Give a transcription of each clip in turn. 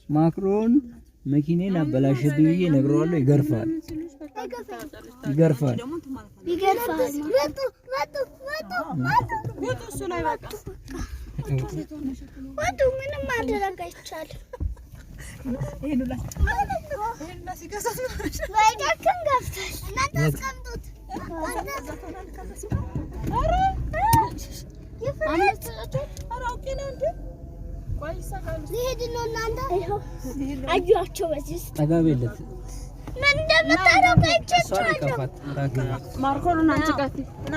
ማክሮን መኪኔን አበላሽብኝ ብዬ ነግረዋለሁ። ይገርፋል። እሱ ላይ በቃ ወጡ ምንም ማድረግ አይቻልም። ይሄንላ ሲገዛት ነው ወይዳከም ገብቷል። እናንተ አስቀምጡት። አረ አራውቂ ነው እንዴ? ቆይ ይሳካሉ። ልሄድ ነው እናንተ አዩአቸው። በዚህ ጠጋቤለት ምን እንደምታረው አይቻችኋለሁ። ማርኮን አንቺ ቀፊ እና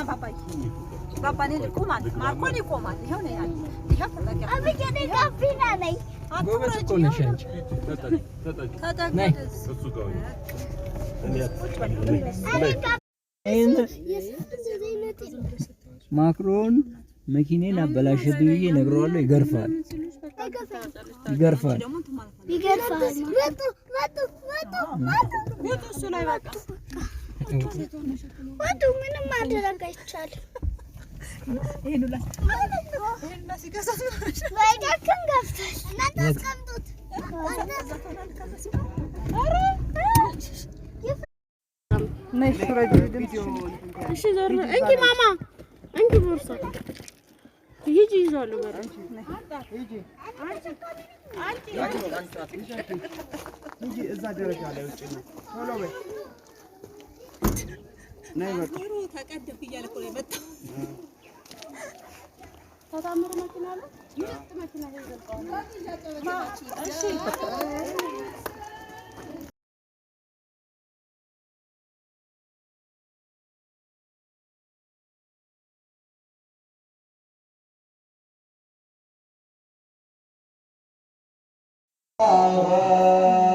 ባባኔ ልቆማል። ማርኮን ይቆማል። ይሄው ነው ያለው። ይሄው ተጠጋ አብዬ ጋፊና ነኝ። ጎበዝ እኮ ነሽ አንቺ። ተጠጋ እሱ ጋር ማክሮን መኪኔን አበላሽብኝ ብዬ ነግረዋለሁ። ይገርፋል። እሱ ላይ በቃ ወጡ ምንም ማድረግ አይቻልም። ይሄንላ ሲገዛት ነው ወይዳከም ገብቷል። እናንተ አስቀምጡት። አረ ነይ ፍረጅ። እሺ ዞር እንጂ ማማ እንጂ ቦርሳ ሂጂ ይዟለሁ። በረንቺ ሂጂ ሂጂ እዛ ደረጃ ላይ ውጪ ነው። ቶሎ በይ ነይ በቃ ተቀደፍ እያለ እኮ ነው የመጣው። ታታምሩ መኪና አለ። ይህት መኪና ይዘጣው። እሺ Oh